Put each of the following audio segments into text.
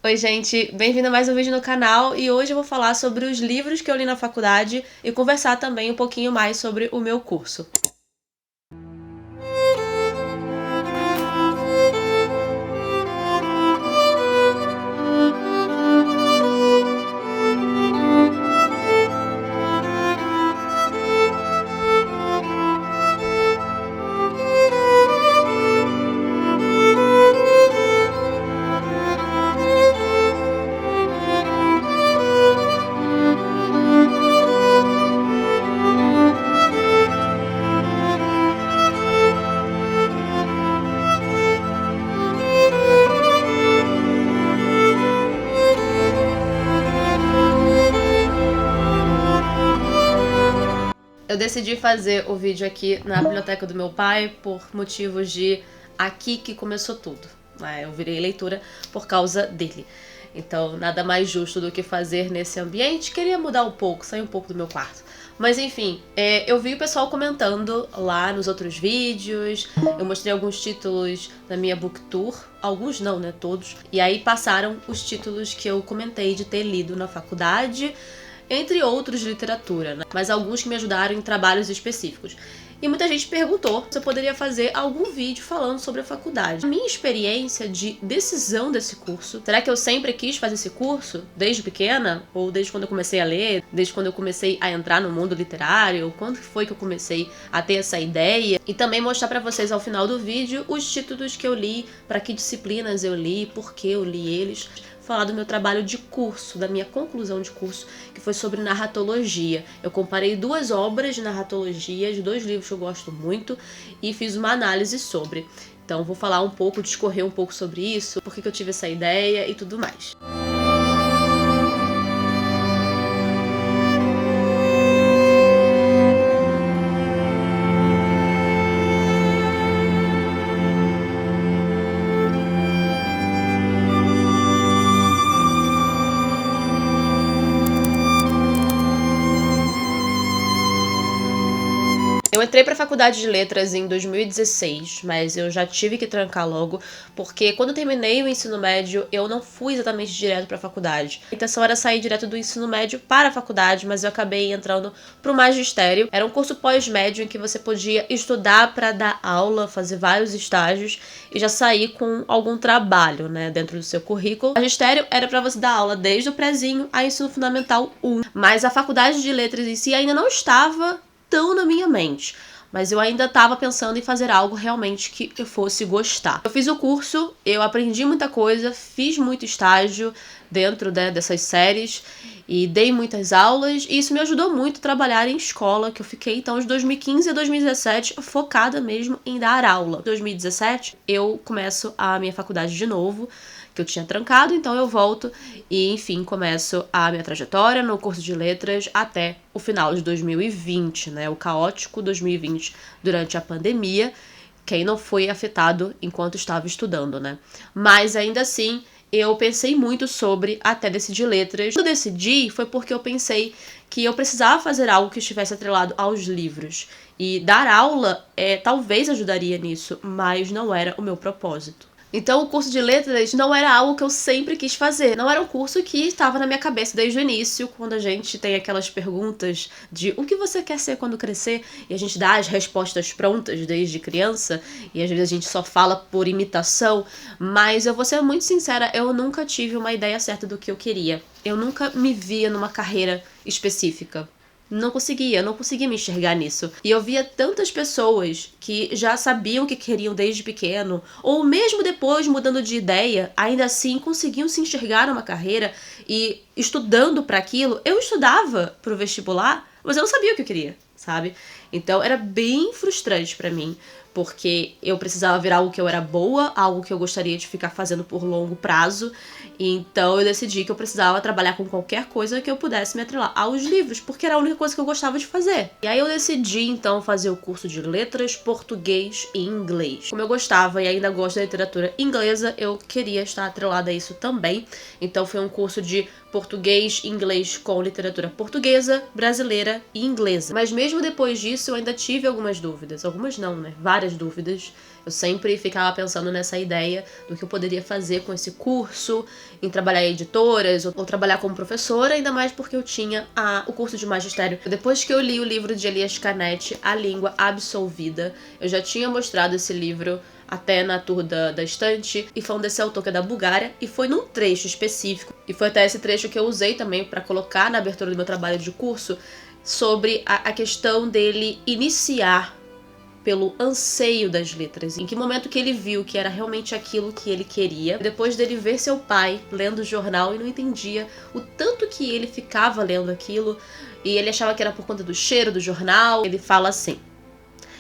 Oi, gente, bem-vindo a mais um vídeo no canal e hoje eu vou falar sobre os livros que eu li na faculdade e conversar também um pouquinho mais sobre o meu curso. Eu decidi fazer o vídeo aqui na biblioteca do meu pai por motivos de aqui que começou tudo, né? Eu virei leitora por causa dele. Então, nada mais justo do que fazer nesse ambiente. Queria mudar um pouco, sair um pouco do meu quarto. Mas enfim, eu vi o pessoal comentando lá nos outros vídeos. Eu mostrei alguns títulos da minha book tour. Alguns não, né? Todos. E aí passaram os títulos que eu comentei de ter lido na faculdade, entre outros de literatura, né? Mas alguns que me ajudaram em trabalhos específicos. E muita gente perguntou se eu poderia fazer algum vídeo falando sobre a faculdade. A minha experiência de decisão desse curso, será que eu sempre quis fazer esse curso desde pequena? Ou desde quando eu comecei a ler? Desde quando eu comecei a entrar no mundo literário? Quando foi que eu comecei a ter essa ideia? E também mostrar pra vocês ao final do vídeo os títulos que eu li, pra que disciplinas eu li, por que eu li eles. Falar do meu trabalho de curso, da minha conclusão de curso, que foi sobre narratologia. Eu comparei duas obras de narratologia, de dois livros que eu gosto muito, e fiz uma análise sobre. Então vou falar um pouco, discorrer um pouco sobre isso, por que eu tive essa ideia e tudo mais. Eu entrei para a faculdade de letras em 2016, mas eu já tive que trancar logo, porque quando eu terminei o ensino médio, eu não fui exatamente direto para a faculdade. A intenção era sair direto do ensino médio para a faculdade, mas eu acabei entrando para o magistério. Era um curso pós-médio em que você podia estudar para dar aula, fazer vários estágios e já sair com algum trabalho, né, dentro do seu currículo. O magistério era para você dar aula desde o prézinho a ensino fundamental 1, mas a faculdade de letras em si ainda não estava tão na minha mente, mas eu ainda estava pensando em fazer algo realmente que eu fosse gostar. Eu fiz o curso, eu aprendi muita coisa, fiz muito estágio dentro dessas séries e dei muitas aulas, e isso me ajudou muito a trabalhar em escola, que eu fiquei então de 2015 a 2017 focada mesmo em dar aula. Em 2017 eu começo a minha faculdade de novo, que eu tinha trancado, então eu volto e, enfim, começo a minha trajetória no curso de letras até o final de 2020, né? O caótico 2020 durante a pandemia, quem não foi afetado enquanto estava estudando, né? Mas ainda assim, eu pensei muito sobre até decidir letras. Quando eu decidi, foi porque eu pensei que eu precisava fazer algo que estivesse atrelado aos livros. E dar aula talvez ajudaria nisso, mas não era o meu propósito. Então o curso de letras não era algo que eu sempre quis fazer. Não era um curso que estava na minha cabeça desde o início, quando a gente tem aquelas perguntas de o que você quer ser quando crescer, e a gente dá as respostas prontas desde criança, e às vezes a gente só fala por imitação, mas eu vou ser muito sincera, eu nunca tive uma ideia certa do que eu queria. Eu nunca me via numa carreira específica. Não conseguia me enxergar nisso. E eu via tantas pessoas que já sabiam o que queriam desde pequeno, ou mesmo depois mudando de ideia, ainda assim conseguiam se enxergar numa carreira e estudando para aquilo. Eu estudava pro vestibular, mas eu não sabia o que eu queria, sabe? Então era bem frustrante para mim, porque eu precisava ver algo que eu era boa, algo que eu gostaria de ficar fazendo por longo prazo. Então eu decidi que eu precisava trabalhar com qualquer coisa que eu pudesse me atrelar aos livros, porque era a única coisa que eu gostava de fazer. E aí eu decidi então fazer o curso de letras, português e inglês. Como eu gostava e ainda gosto da literatura inglesa, eu queria estar atrelada a isso também. Então foi um curso de português e inglês com literatura portuguesa, brasileira e inglesa. Mas mesmo depois disso, início eu ainda tive algumas dúvidas. Algumas não, né? Várias dúvidas. Eu sempre ficava pensando nessa ideia do que eu poderia fazer com esse curso, em trabalhar em editoras ou trabalhar como professora, ainda mais porque eu tinha o curso de magistério. Depois que eu li o livro de Elias Canetti, A Língua Absolvida, eu já tinha mostrado esse livro até na tour da estante, e falando desse autor que é da Bulgária, e foi num trecho específico, e foi até esse trecho que eu usei também para colocar na abertura do meu trabalho de curso, sobre a questão dele iniciar pelo anseio das letras. Em que momento que ele viu que era realmente aquilo que ele queria, depois dele ver seu pai lendo o jornal e não entendia o tanto que ele ficava lendo aquilo, e ele achava que era por conta do cheiro do jornal. Ele fala assim: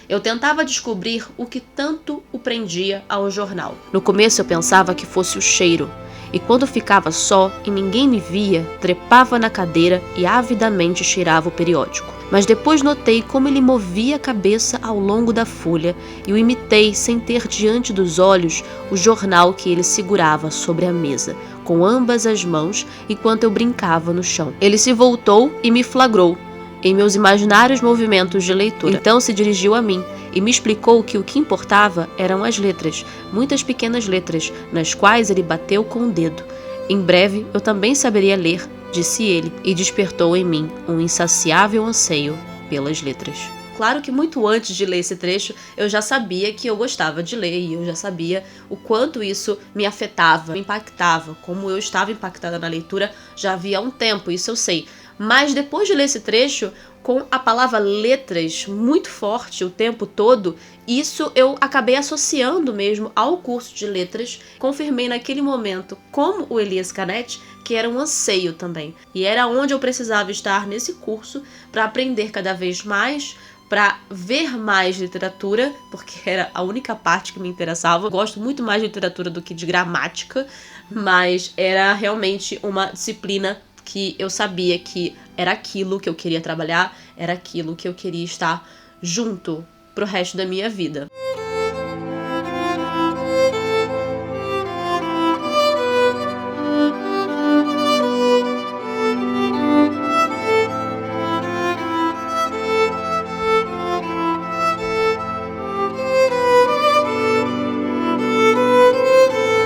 eu tentava descobrir o que tanto o prendia ao jornal. No começo eu pensava que fosse o cheiro, e quando ficava só e ninguém me via, trepava na cadeira e avidamente cheirava o periódico. Mas depois notei como ele movia a cabeça ao longo da folha e o imitei sem ter diante dos olhos o jornal que ele segurava sobre a mesa, com ambas as mãos, enquanto eu brincava no chão. Ele se voltou e me flagrou em meus imaginários movimentos de leitura. Então se dirigiu a mim e me explicou que o que importava eram as letras, muitas pequenas letras, nas quais ele bateu com o dedo. Em breve eu também saberia ler, disse ele, e despertou em mim um insaciável anseio pelas letras. Claro que muito antes de ler esse trecho, eu já sabia que eu gostava de ler e eu já sabia o quanto isso me afetava, me impactava, como eu estava impactada na leitura já havia um tempo, isso eu sei. Mas depois de ler esse trecho, com a palavra letras muito forte o tempo todo, isso eu acabei associando mesmo ao curso de letras. Confirmei naquele momento, como o Elias Canetti, que era um anseio também. E era onde eu precisava estar nesse curso para aprender cada vez mais, para ver mais literatura, porque era a única parte que me interessava. Eu gosto muito mais de literatura do que de gramática, mas era realmente uma disciplina que eu sabia que era aquilo que eu queria trabalhar, era aquilo que eu queria estar junto pro resto da minha vida.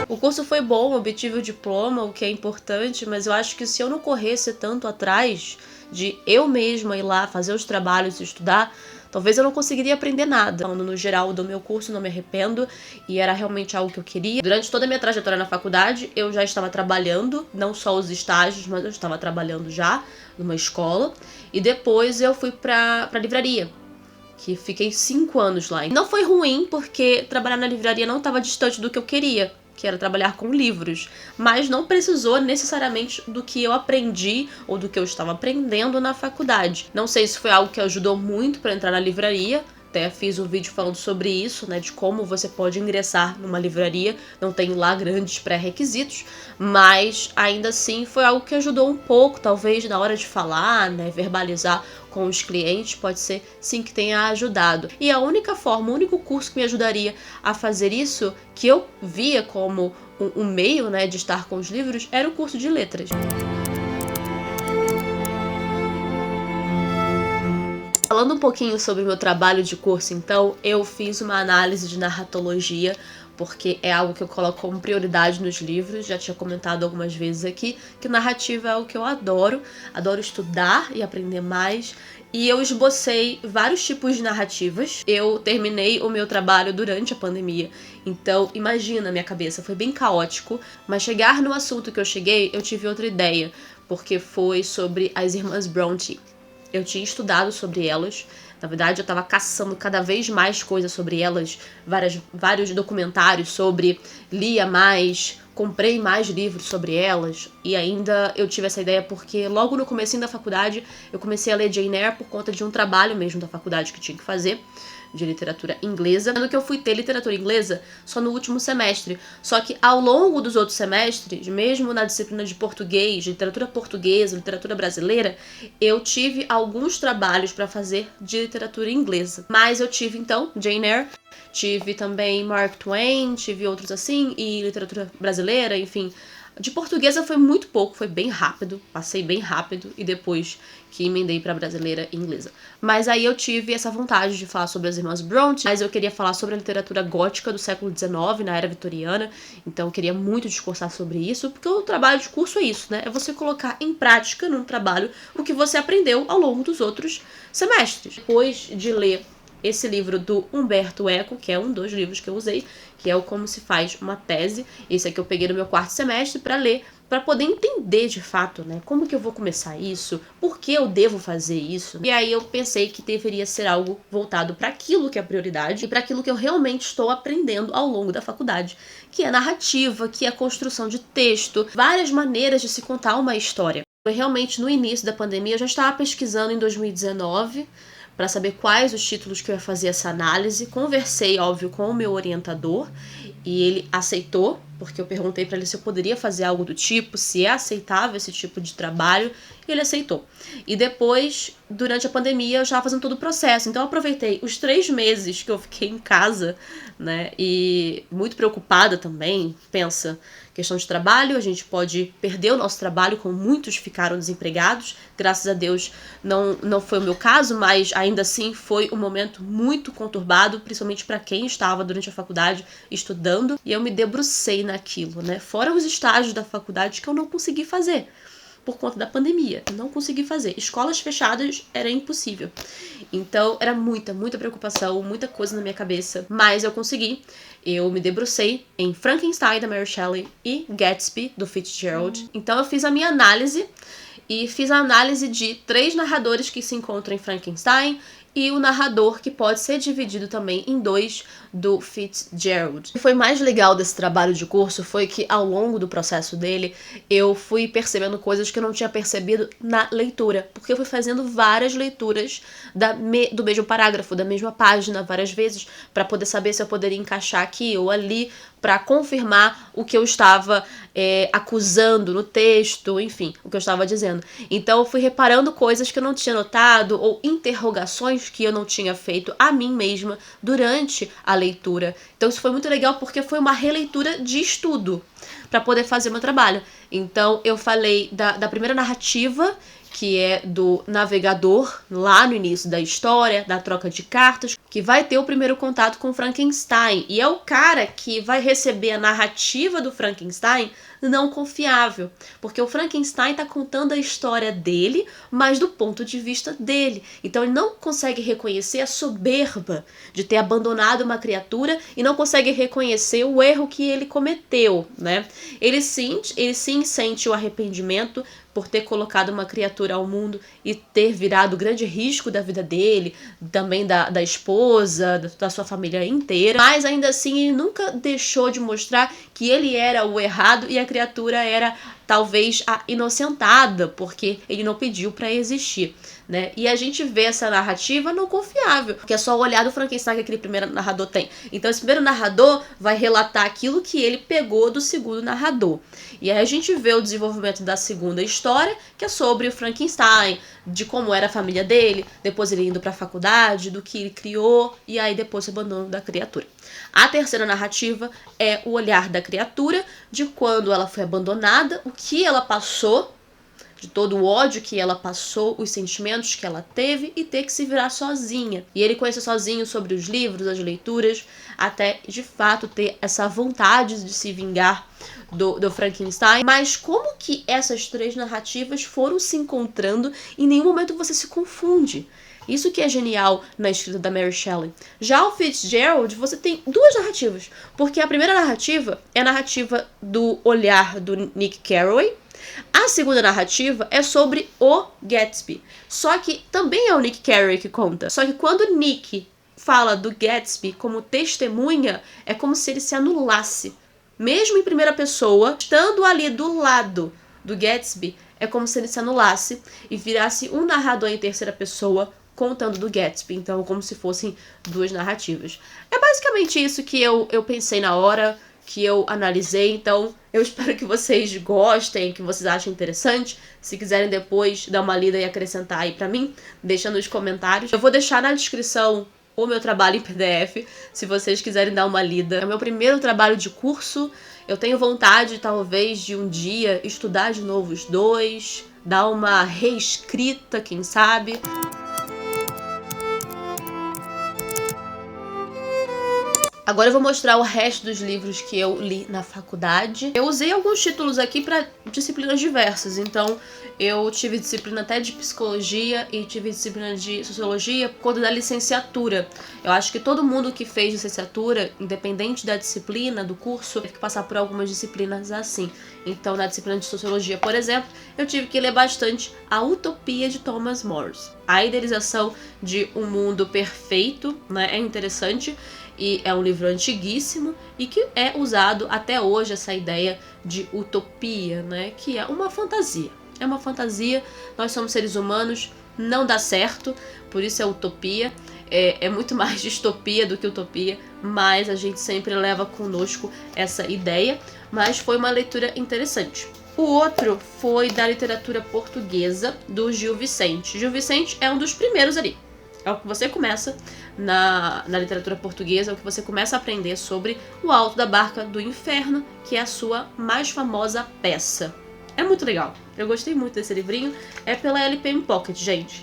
O curso foi bom, obtive o diploma, o que é importante, mas eu acho que se eu não corresse tanto atrás de eu mesma ir lá fazer os trabalhos e estudar, talvez eu não conseguiria aprender nada. Falando no geral do meu curso, não me arrependo, e era realmente algo que eu queria. Durante toda a minha trajetória na faculdade, eu já estava trabalhando, não só os estágios, mas eu estava trabalhando já numa escola, e depois eu fui pra livraria, que fiquei 5 anos lá. E não foi ruim, porque trabalhar na livraria não estava distante do que eu queria, que era trabalhar com livros, mas não precisou necessariamente do que eu aprendi ou do que eu estava aprendendo na faculdade. Não sei se foi algo que ajudou muito para entrar na livraria, até fiz um vídeo falando sobre isso, né, de como você pode ingressar numa livraria, não tem lá grandes pré-requisitos, mas ainda assim foi algo que ajudou um pouco, talvez na hora de falar, né, verbalizar com os clientes, pode ser sim que tenha ajudado. E a única forma, o único curso que me ajudaria a fazer isso, que eu via como um meio, né, de estar com os livros, era o curso de letras. Falando um pouquinho sobre o meu trabalho de curso, então, eu fiz uma análise de narratologia, porque é algo que eu coloco como prioridade nos livros. Já tinha comentado algumas vezes aqui que narrativa é algo que eu adoro estudar e aprender mais. E eu esbocei vários tipos de narrativas. Eu terminei o meu trabalho durante a pandemia, então imagina a minha cabeça, foi bem caótico, mas chegar no assunto que eu cheguei, eu tive outra ideia, porque foi sobre as irmãs Bronte. Eu tinha estudado sobre elas, na verdade eu estava caçando cada vez mais coisas sobre elas, vários documentários sobre, lia mais, comprei mais livros sobre elas, e ainda eu tive essa ideia porque logo no comecinho da faculdade eu comecei a ler Jane Eyre por conta de um trabalho mesmo da faculdade que tinha que fazer, de literatura inglesa, sendo que eu fui ter literatura inglesa só no último semestre. Só que ao longo dos outros semestres, mesmo na disciplina de português, de literatura portuguesa, literatura brasileira, eu tive alguns trabalhos para fazer de literatura inglesa. Mas eu tive então Jane Eyre, tive também Mark Twain, tive outros assim, e literatura brasileira, enfim, De portuguesa foi muito pouco, foi bem rápido, passei bem rápido e depois que emendei pra brasileira e inglesa. Mas aí eu tive essa vontade de falar sobre as irmãs Bronte, mas eu queria falar sobre a literatura gótica do século XIX, na era vitoriana, então eu queria muito discursar sobre isso, porque o trabalho de curso é isso, né? É você colocar em prática num trabalho o que você aprendeu ao longo dos outros semestres. Depois de ler esse livro do Umberto Eco, que é um dos livros que eu usei, que é o Como se Faz uma Tese. Esse aqui eu peguei no meu 4º semestre para ler, para poder entender de fato, né, como que eu vou começar isso, por que eu devo fazer isso. E aí eu pensei que deveria ser algo voltado para aquilo que é prioridade e para aquilo que eu realmente estou aprendendo ao longo da faculdade, que é narrativa, que é construção de texto, várias maneiras de se contar uma história. Foi realmente no início da pandemia, eu já estava pesquisando em 2019, para saber quais os títulos que eu ia fazer essa análise. Conversei, óbvio, com o meu orientador e ele aceitou, porque eu perguntei para ele se eu poderia fazer algo do tipo, se é aceitável esse tipo de trabalho, e ele aceitou. E depois, durante a pandemia, eu estava fazendo todo o processo, então eu aproveitei os 3 meses que eu fiquei em casa, né, e muito preocupada também, pensa, questão de trabalho, a gente pode perder o nosso trabalho, como muitos ficaram desempregados. Graças a Deus não foi o meu caso, mas ainda assim foi um momento muito conturbado, principalmente para quem estava durante a faculdade estudando, e eu me debrucei naquilo, né? Fora os estágios da faculdade que eu não consegui fazer por conta da pandemia. Eu não consegui fazer. Escolas fechadas era impossível. Então, era muita preocupação, muita coisa na minha cabeça. Mas eu consegui. Eu me debrucei em Frankenstein, da Mary Shelley, e Gatsby, do Fitzgerald. Então, eu fiz a minha análise. E fiz a análise de 3 narradores que se encontram em Frankenstein e o narrador que pode ser dividido também em 2 do Fitzgerald. O que foi mais legal desse trabalho de curso foi que ao longo do processo dele eu fui percebendo coisas que eu não tinha percebido na leitura, porque eu fui fazendo várias leituras do mesmo parágrafo, da mesma página várias vezes, para poder saber se eu poderia encaixar aqui ou ali, para confirmar o que eu estava acusando no texto, enfim, o que eu estava dizendo. Então eu fui reparando coisas que eu não tinha notado ou interrogações que eu não tinha feito a mim mesma durante a leitura. Então isso foi muito legal porque foi uma releitura de estudo para poder fazer o meu trabalho. Então eu falei da primeira narrativa, que é do navegador, lá no início da história, da troca de cartas, que vai ter o primeiro contato com Frankenstein. E é o cara que vai receber a narrativa do Frankenstein não confiável, porque o Frankenstein está contando a história dele, mas do ponto de vista dele. Então ele não consegue reconhecer a soberba de ter abandonado uma criatura e não consegue reconhecer o erro que ele cometeu, né? Ele sim sente o arrependimento por ter colocado uma criatura ao mundo e ter virado o grande risco da vida dele, também da esposa, da sua família inteira. Mas ainda assim ele nunca deixou de mostrar que ele era o errado e a criatura era talvez a inocentada, porque ele não pediu para existir, né? E a gente vê essa narrativa não confiável, que é só o olhar do Frankenstein que aquele primeiro narrador tem. Então esse primeiro narrador vai relatar aquilo que ele pegou do segundo narrador. E aí a gente vê o desenvolvimento da segunda história, que é sobre o Frankenstein, de como era a família dele, depois ele indo para a faculdade, do que ele criou, e aí depois o abandono da criatura. A terceira narrativa é o olhar da criatura, de quando ela foi abandonada, o que ela passou, de todo o ódio que ela passou, os sentimentos que ela teve e ter que se virar sozinha. E ele conhece sozinho sobre os livros, as leituras, até de fato ter essa vontade de se vingar do Frankenstein. Mas como que essas 3 narrativas foram se encontrando, em nenhum momento você se confunde. Isso que é genial na escrita da Mary Shelley. Já o Fitzgerald, você tem 2 narrativas, porque a primeira narrativa é a narrativa do olhar do Nick Carraway. A segunda narrativa é sobre o Gatsby. Só que também é o Nick Carraway que conta. Só que quando o Nick fala do Gatsby como testemunha, é como se ele se anulasse. Mesmo em primeira pessoa, estando ali do lado do Gatsby, é como se ele se anulasse e virasse um narrador em terceira pessoa contando do Gatsby. Então, como se fossem 2 narrativas. É basicamente isso que eu pensei na hora, que eu analisei. Então, eu espero que vocês gostem, que vocês achem interessante. Se quiserem depois dar uma lida e acrescentar aí pra mim, deixa nos comentários. Eu vou deixar na descrição o meu trabalho em PDF, se vocês quiserem dar uma lida. É o meu primeiro trabalho de curso. Eu tenho vontade, talvez, de um dia estudar de novo os dois, dar uma reescrita, quem sabe. Agora eu vou mostrar o resto dos livros que eu li na faculdade. Eu usei alguns títulos aqui para disciplinas diversas, então eu tive disciplina até de psicologia e tive disciplina de sociologia por conta da licenciatura. Eu acho que todo mundo que fez licenciatura, independente da disciplina, do curso, teve que passar por algumas disciplinas assim. Então, na disciplina de sociologia, por exemplo, eu tive que ler bastante A Utopia de Thomas More. A idealização de um mundo perfeito, né, é interessante. E é um livro antiguíssimo e que é usado até hoje, essa ideia de utopia, né? Que é uma fantasia. É uma fantasia, nós somos seres humanos, não dá certo, por isso é utopia. É muito mais distopia do que utopia, mas a gente sempre leva conosco essa ideia. Mas foi uma leitura interessante. O outro foi da literatura portuguesa, do Gil Vicente. Gil Vicente é um dos primeiros ali. É o que você começa na literatura portuguesa, é o que você começa a aprender sobre O Alto da Barca do Inferno, que é a sua mais famosa peça. É muito legal. Eu gostei muito desse livrinho. É pela LPM Pocket, gente.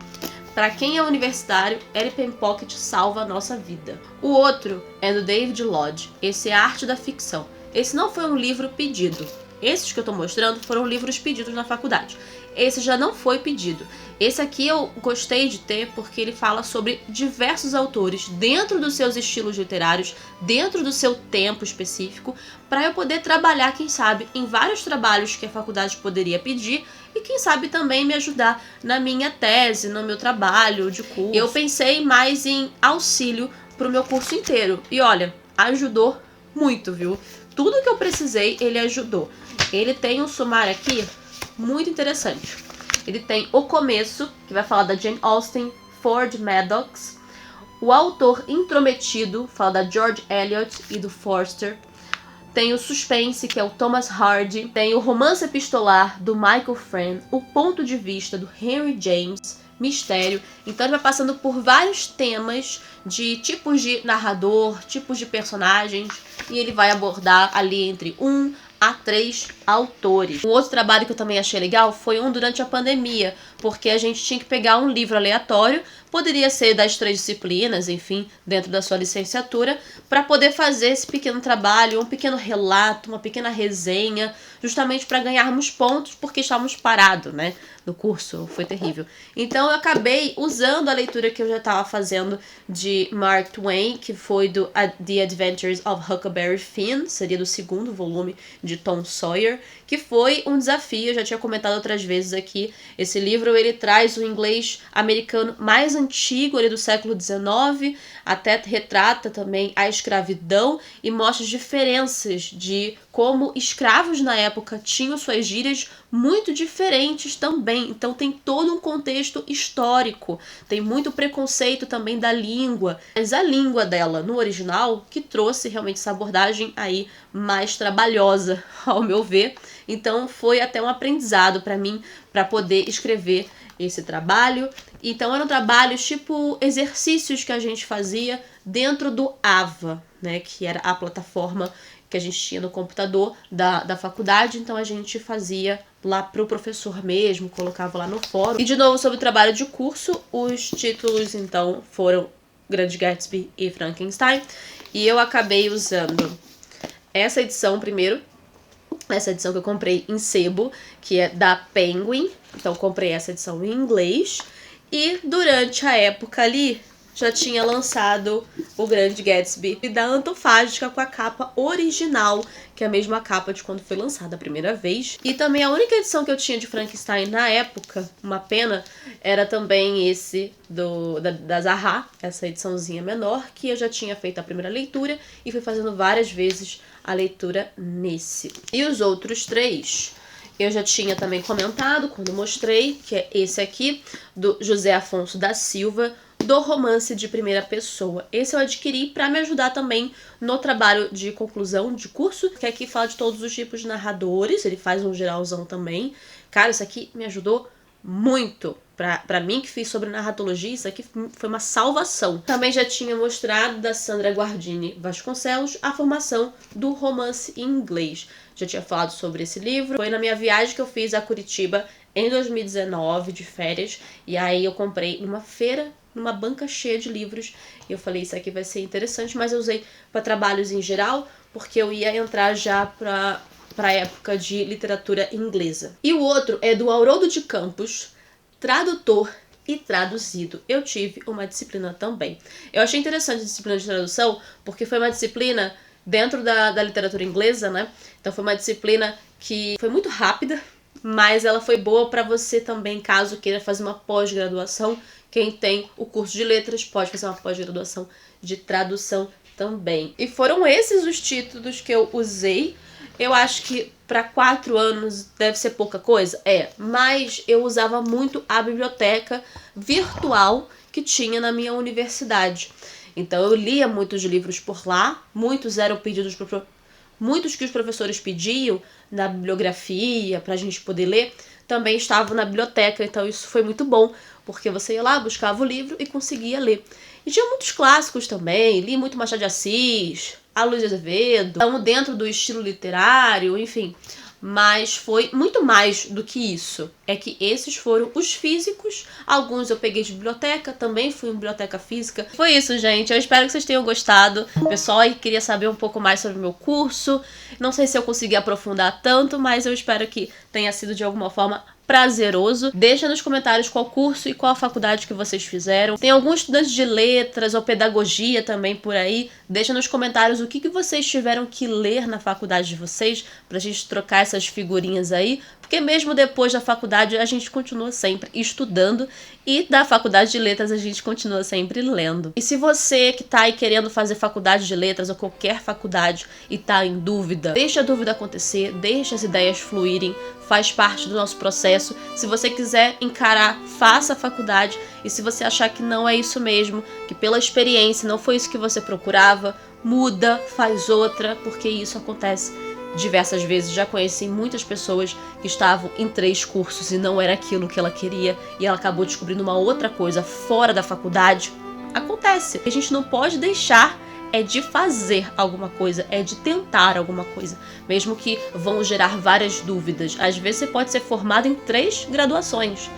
Pra quem é universitário, LPM Pocket salva a nossa vida. O outro é do David Lodge. Esse é a Arte da Ficção. Esse não foi um livro pedido. Esses que eu tô mostrando foram livros pedidos na faculdade. Esse já não foi pedido. Esse aqui eu gostei de ter porque ele fala sobre diversos autores dentro dos seus estilos literários, dentro do seu tempo específico, para eu poder trabalhar, quem sabe, em vários trabalhos que a faculdade poderia pedir e quem sabe também me ajudar na minha tese, no meu trabalho de curso. Eu pensei mais em auxílio pro meu curso inteiro. E olha, ajudou muito, viu? Tudo que eu precisei, ele ajudou. Ele tem um sumário aqui muito interessante. Ele tem o começo, que vai falar da Jane Austen, Ford Madox. O autor intrometido, fala da George Eliot e do Forster. Tem o suspense, que é o Thomas Hardy. Tem o romance epistolar, do Michael Frayn. O ponto de vista, do Henry James. Mistério. Então ele vai passando por vários temas de tipos de narrador, tipos de personagens. E ele vai abordar ali entre 1 a 3 autores. Um outro trabalho que eu também achei legal foi um durante a pandemia, porque a gente tinha que pegar um livro aleatório, poderia ser das 3 disciplinas, enfim, dentro da sua licenciatura, para poder fazer esse pequeno trabalho, um pequeno relato, uma pequena resenha, justamente para ganharmos pontos, porque estávamos parados, né, no curso, foi terrível. Então eu acabei usando a leitura que eu já estava fazendo de Mark Twain, que foi do The Adventures of Huckleberry Finn, seria do 2º volume de Tom Sawyer, que foi um desafio, eu já tinha comentado outras vezes aqui. Esse livro ele traz o inglês americano mais antigo, ele do século XIX, até retrata também a escravidão e mostra as diferenças de como escravos na época tinham suas gírias muito diferentes também. Então tem todo um contexto histórico, tem muito preconceito também da língua, mas a língua dela no original que trouxe realmente essa abordagem aí mais trabalhosa, ao meu ver. Então foi até um aprendizado para mim, para poder escrever esse trabalho. Então eram trabalhos tipo exercícios que a gente fazia dentro do AVA, né, que era a plataforma que a gente tinha no computador da faculdade. Então a gente fazia lá pro professor mesmo, colocava lá no fórum. E de novo sobre o trabalho de curso, os títulos então foram Grande Gatsby e Frankenstein. E eu acabei usando essa edição primeiro, essa edição que eu comprei em sebo, que é da Penguin. Então comprei essa edição em inglês. E durante a época ali, já tinha lançado o Grande Gatsby da Antofágica com a capa original, que é a mesma capa de quando foi lançada a primeira vez. E também a única edição que eu tinha de Frankenstein na época, uma pena, era também esse da Zaha, essa ediçãozinha menor, que eu já tinha feito a primeira leitura e fui fazendo várias vezes a leitura nesse. E os outros 3... eu já tinha também comentado quando mostrei, que é esse aqui, do José Afonso da Silva, do romance de primeira pessoa. Esse eu adquiri para me ajudar também no trabalho de conclusão de curso, que aqui fala de todos os tipos de narradores, ele faz um geralzão também. Cara, isso aqui me ajudou muito. Pra mim, que fiz sobre narratologia, isso aqui foi uma salvação. Também já tinha mostrado da Sandra Guardini Vasconcelos a formação do romance em inglês. Já tinha falado sobre esse livro. Foi na minha viagem que eu fiz a Curitiba em 2019, de férias. E aí eu comprei numa feira, numa banca cheia de livros. E eu falei, isso aqui vai ser interessante, mas eu usei para trabalhos em geral, porque eu ia entrar já para a época de literatura inglesa. E o outro é do Haroldo de Campos, tradutor e traduzido. Eu tive uma disciplina também. Eu achei interessante a disciplina de tradução, porque foi uma disciplina dentro da literatura inglesa, né? Então foi uma disciplina que foi muito rápida, mas ela foi boa para você também, caso queira fazer uma pós-graduação. Quem tem o curso de letras pode fazer uma pós-graduação de tradução também. E foram esses os títulos que eu usei. Eu acho que para 4 anos deve ser pouca coisa, mas eu usava muito a biblioteca virtual que tinha na minha universidade. Então eu lia muitos livros por lá, muitos eram pedidos muitos que os professores pediam na bibliografia para a gente poder ler, também estavam na biblioteca, então isso foi muito bom, porque você ia lá, buscava o livro e conseguia ler. E tinha muitos clássicos também, li muito Machado de Assis, a Luiz de Azevedo, então dentro do estilo literário, enfim. Mas foi muito mais do que isso. É que esses foram os físicos. Alguns eu peguei de biblioteca, também fui em biblioteca física. Foi isso, gente. Eu espero que vocês tenham gostado. Pessoal aí queria saber um pouco mais sobre o meu curso. Não sei se eu consegui aprofundar tanto, mas eu espero que tenha sido de alguma forma prazeroso. Deixa nos comentários qual curso e qual faculdade que vocês fizeram. Tem alguns estudantes de letras ou pedagogia também por aí. Deixa nos comentários o que vocês tiveram que ler na faculdade de vocês, pra gente trocar essas figurinhas aí. Porque mesmo depois da faculdade a gente continua sempre estudando e da faculdade de letras a gente continua sempre lendo. E se você que tá aí querendo fazer faculdade de letras ou qualquer faculdade e tá em dúvida, deixa a dúvida acontecer, deixa as ideias fluírem, faz parte do nosso processo. Se você quiser encarar, faça a faculdade, e se você achar que não é isso mesmo, que pela experiência não foi isso que você procurava, muda, faz outra, porque isso acontece diversas vezes. Já conheci muitas pessoas que estavam em 3 cursos e não era aquilo que ela queria e ela acabou descobrindo uma outra coisa fora da faculdade. Acontece. A gente não pode deixar de fazer alguma coisa, de tentar alguma coisa, mesmo que vão gerar várias dúvidas. Às vezes você pode ser formado em 3 graduações,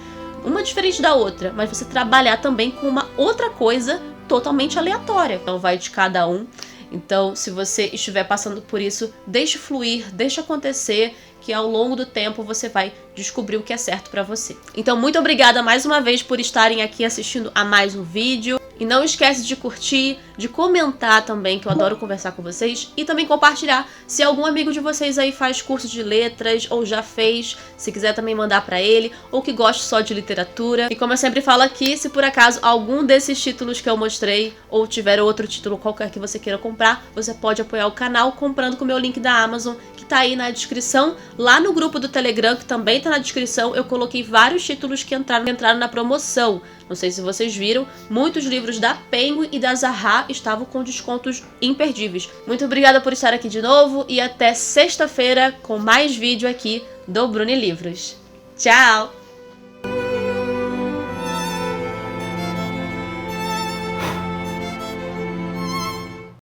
uma diferente da outra, mas você trabalhar também com uma outra coisa totalmente aleatória. Então vai de cada um. Então, se você estiver passando por isso, deixe fluir, deixe acontecer, que ao longo do tempo você vai descobrir o que é certo pra você. Então, muito obrigada mais uma vez por estarem aqui assistindo a mais um vídeo. E não esquece de curtir, de comentar também, que eu adoro conversar com vocês. E também compartilhar, se algum amigo de vocês aí faz curso de letras, ou já fez, se quiser também mandar pra ele, ou que goste só de literatura. E como eu sempre falo aqui, se por acaso algum desses títulos que eu mostrei, ou tiver outro título qualquer que você queira comprar, você pode apoiar o canal comprando com o meu link da Amazon, que tá aí na descrição. Lá no grupo do Telegram, que também tá na descrição, eu coloquei vários títulos que entraram na promoção. Não sei se vocês viram, muitos livros da Penguin e da Zahar estavam com descontos imperdíveis. Muito obrigada por estar aqui de novo e até sexta-feira com mais vídeo aqui do Bruni Livros. Tchau!